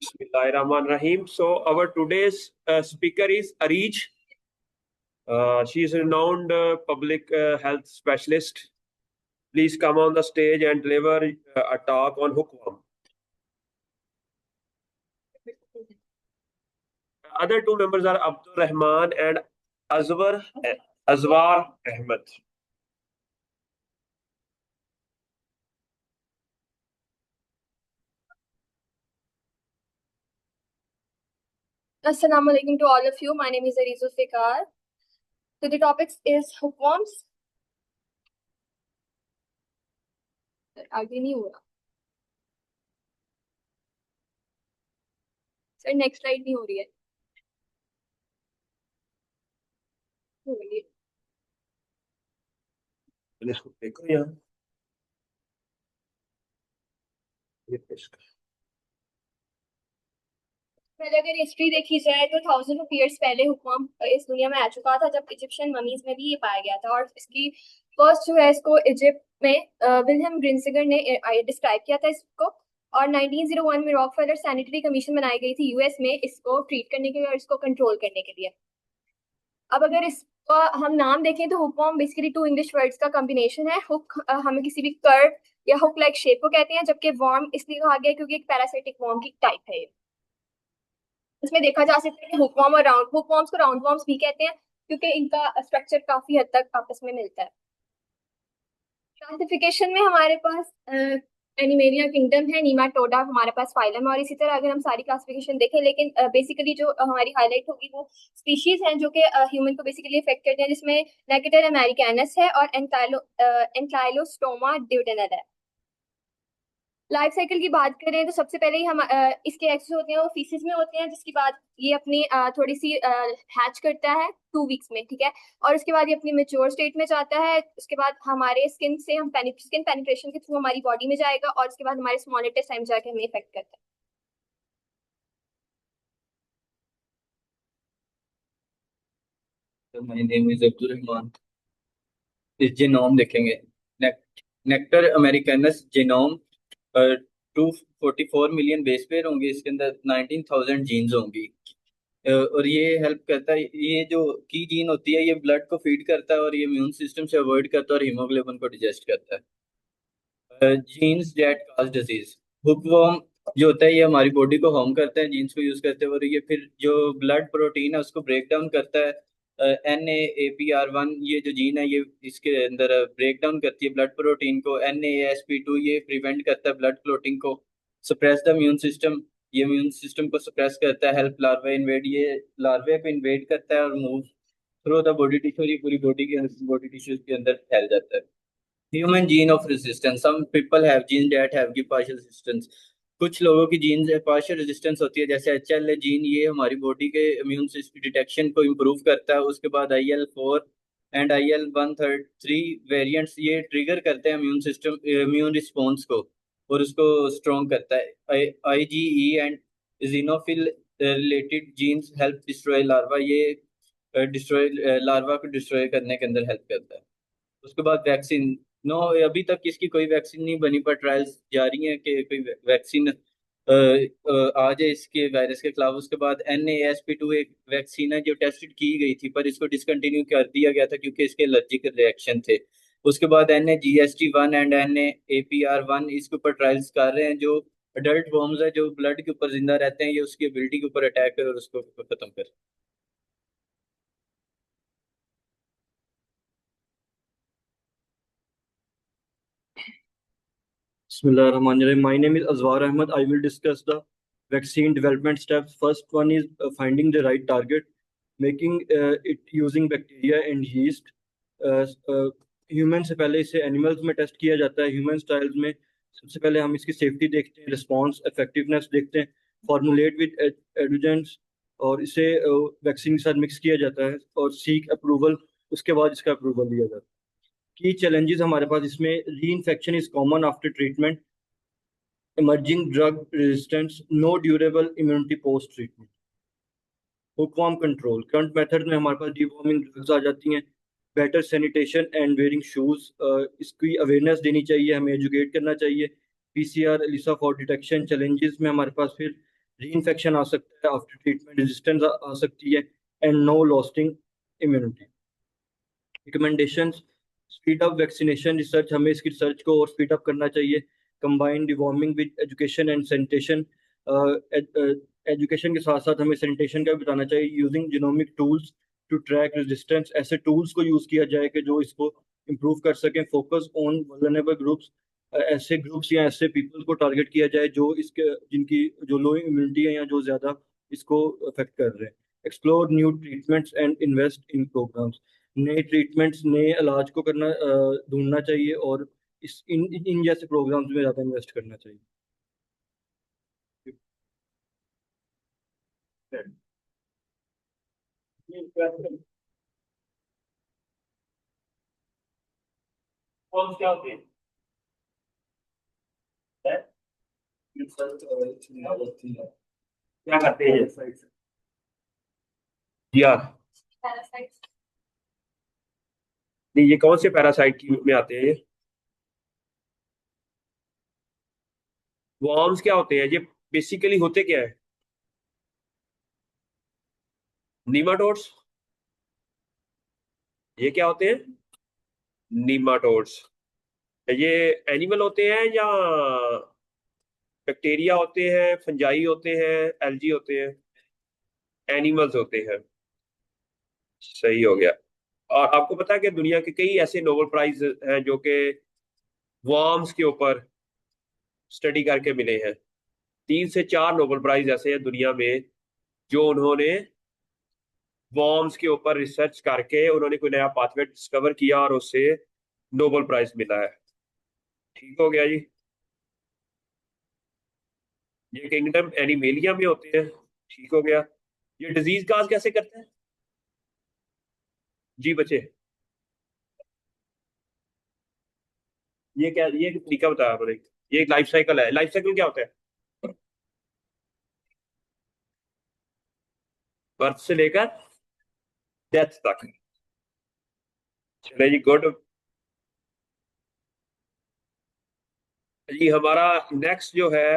Bismillahirrahmanirrahim. So our today's speaker is Arij. She is a renowned public health specialist. Please come on the stage and deliver a talk on hookworm. Other two members are Abdul Rahman and Azwar Ahmed. Assalamu alaikum to all of you. My name is Arizul Fikar. So the topic is hookworms. आगे नहीं हो रहा sir, next slide नहीं हो रही है। हो रही है। इसको देखो यहाँ ये पेश कर। पहले अगर हिस्ट्री देखी जाए तो थाउजेंड ऑफ ईयर्स पहले हुक्म इस दुनिया में आ चुका था, जब इजिप्शियन ममीज में भी ये पाया गया था। और इसकी फर्स्ट जो है इसको इजिप्ट में विलियम ग्रिंसिगर ने डिस्क्राइब किया था इसको। और 1901 में रॉकफेलर सैनिटरी कमीशन बनाई गई थी यूएस में इसको ट्रीट करने के लिए और इसको कंट्रोल करने के लिए। अब अगर इसका हम नाम देखें तो hookworm basically two English words का कॉम्बिनेशन है। हुक हमें किसी भी कर्व या हुक लाइक शेप को कहते हैं, जबकि वर्म इसलिए कहा गया क्योंकि एक पैरासिटिक वर्म की टाइप है। इसमें देखा जा सकता है कि हुकवर्म और राउंड हुकवर्म्स को राउंड वर्म्स भी कहते हैं क्योंकि इनका स्ट्रक्चर काफी हद तक आपस में मिलता है। क्लासिफिकेशन में हमारे पास एनिमेलिया किंगडम है, नीमाटोडा हमारे पास फाइलम है, और इसी तरह अगर हम सारी क्लासिफिकेशन देखें, लेकिन बेसिकली जो हमारी हाईलाइट होगी वो स्पीशीज हैं जो कि ह्यूमन को बेसिकली इफेक्ट करते हैं, जिसमें नेकेटर अमेरिकानस है और एंटाइलोस्टोमा ड्यूटेनल है। लाइफ साइकिल की बात करें तो सबसे पहले ही हम इसके एक्सेस होते हैं वो फीसिस में होते हैं, जिसके बाद ये अपनी थोड़ी सी हैच करता है 2 वीक्स में, ठीक है। और उसके बाद ये अपनी मेच्योर स्टेट में जाता है। उसके बाद हमारे स्किन से हम स्किन पेनिट्रेशन के थ्रू हमारी बॉडी में जाएगा और उसके बाद हमारे स्मॉल इंटेस्टाइन में जाके हमें इफेक्ट करता है। My name is Abdul Rahman. इस जीनोम देखेंगे, necator americanus genome 244 million base pair होंगे, इसके अंदर 19,000 जीन्स होंगी। और ये हेल्प करता है, ये जो की जीन होती है ये ब्लड को फीड करता है और ये इम्यून सिस्टम से अवॉइड करता है और हीमोग्लोबिन को डिजेस्ट करता है। Genes that cause disease, hookworm जो होता है ये हमारी बॉडी को हार्म करता है जीन्स को यूज करते हैं, और ये फिर जो ब्लड प्रोटीन है उसको ब्रेक डाउन करता है। NAAPR1 ये जो जीन है ये इसके अंदर ब्रेक डाउन करती है ब्लड प्रोटीन को। NASP2 ये प्रिवेंट करता है ब्लड क्लॉटिंग को। सप्रेस द इम्यून सिस्टम, ये इम्यून सिस्टम को सप्रेस करता है। हेल्प लार्वा इन्वेड, ये लार्वे को इन्वेड करता है और move through the body tissue, ये पूरी बॉडी टिश्यूज के अंदर फैल जाता है। Human gene of resistance, some people have gene that have give partial resistance. कुछ लोगों की जीन पार्शियल रेजिस्टेंस होती है, जैसे HL जीन, ये हमारी बॉडी के इम्यून सिस्टम डिटेक्शन को इम्प्रूव करता है। उसके बाद IL4 एंड IL133 वेरिएंट्स ये ट्रिगर करते हैं इम्यून सिस्टम इम्यून रिस्पॉन्स को और उसको स्ट्रॉन्ग करता है। IgE and eosinophil related genes help destroy larva, ये डिस्ट्रॉय लार्वा को डिस्ट्रॉय करने के अंदर हेल्प करता है। उसके बाद वैक्सीन, नो अभी तक इसकी कोई वैक्सीन नहीं बनी, पर ट्रायल्स जारी हैं कि कोई वैक्सीन आ जाए इसके वायरस के खिलाफ। उसके बाद NASP2 एक वैक्सीन है जो टेस्टेड की गई थी पर इसको डिसकंटिन्यू कर दिया गया था क्योंकि इसके एलर्जिक रिएक्शन थे। उसके बाद NAGST1 एंड NAPR1 इसके ऊपर ट्रायल्स कर रहे हैं। जो अडल्ट वर्म्स है जो ब्लड के ऊपर जिंदा रहते हैं, ये उसकी एबिलिटी के ऊपर अटैक कर और उसको खत्म कर। Bismillahirrahmanirrahim. My name is Azwar Ahmed. I will discuss the vaccine development steps. First one is finding the right target, making it using bacteria and yeast. Human से पहले इसे एनिमल्स में टेस्ट किया जाता है। ह्यूमन ट्रायल्स में सबसे पहले हम इसकी सेफ्टी देखते हैं, रिस्पॉन्स, इफेक्टिवनेस देखते हैं, फॉर्मुलेट विद एडजुवेंट्स, और इसे वैक्सीन के साथ मिक्स किया जाता है और सीक अप्रूवल, उसके बाद इसका अप्रूवल दिया जाता है। की चैलेंजेस हमारे पास इसमें, reinfection is common after treatment, emerging drug resistance, no durable immunity post treatment. Hookworm control, current method में हमारे पास डिवॉर्मिंग ड्रग्स आ जाती हैं, better sanitation and wearing shoes, इसकी अवेयरनेस देनी चाहिए, हमें एजुकेट करना चाहिए। PCR ELISA for detection. Challenges में हमारे पास फिर री इन्फेक्शन आ सकता है आफ्टर ट्रीटमेंट, रेजिस्टेंस आ सकती है, and no lasting immunity. Recommendations, speed up vaccination research, हमें इसकी रिसर्च को और स्पीड अप करना चाहिए। Combine deworming with education and sanitation, education के साथ साथ हमें सैनिटेशन का भी बताना चाहिए। Using genomic tools to track resistance, ऐसे टूल्स को यूज किया जाए कि जो इसको इम्प्रूव कर सकें। फोकस ऑन वल्नरेबल ग्रुप्स, ऐसे ग्रुप्स या ऐसे पीपल को टारगेट किया जाए जो इसके जिनकी जो लो इम्यूनिटी है या जो ज्यादा इसको अफेक्ट कर रहे हैं। Explore new treatments and invest in programmes, नए ट्रीटमेंट्स नए इलाज को करना ढूंढना चाहिए और इस इन जैसे प्रोग्राम्स में ज़्यादा इन्वेस्ट करना चाहिए। कौन क्या होते हैं? क्या करते हैं जी हाँ? पैरासाइट्स। नहीं, ये कौन से पैरासाइट की में आते हैं ये? वॉर्म्स क्या होते हैं ये? बेसिकली होते क्या है? नीमाटोड्स। ये क्या होते हैं? नीमाटोड्स। ये एनिमल होते हैं या बैक्टीरिया होते हैं, फंजाई होते हैं, एल्गी होते हैं? एनिमल्स होते हैं। सही हो गया। और आपको पता है कि दुनिया के कई ऐसे नोबेल प्राइज हैं जो कि वर्म्स के ऊपर स्टडी करके मिले हैं। 3 से 4 नोबेल प्राइज ऐसे हैं दुनिया में जो उन्होंने वर्म्स के ऊपर रिसर्च करके उन्होंने कोई नया पाथवे डिस्कवर किया और उससे नोबेल प्राइज मिला है। ठीक हो गया जी। ये किंगडम एनिमेलिया में होते हैं। ठीक हो गया। ये डिजीज काज कैसे करते हैं जी बच्चे? ये क्या, ये तरीका बताया आपने। ये एक लाइफ साइकिल है। लाइफ साइकिल क्या होता है? बर्थ से लेकर डेथ तक। चले जी, गुड जी। हमारा नेक्स्ट जो है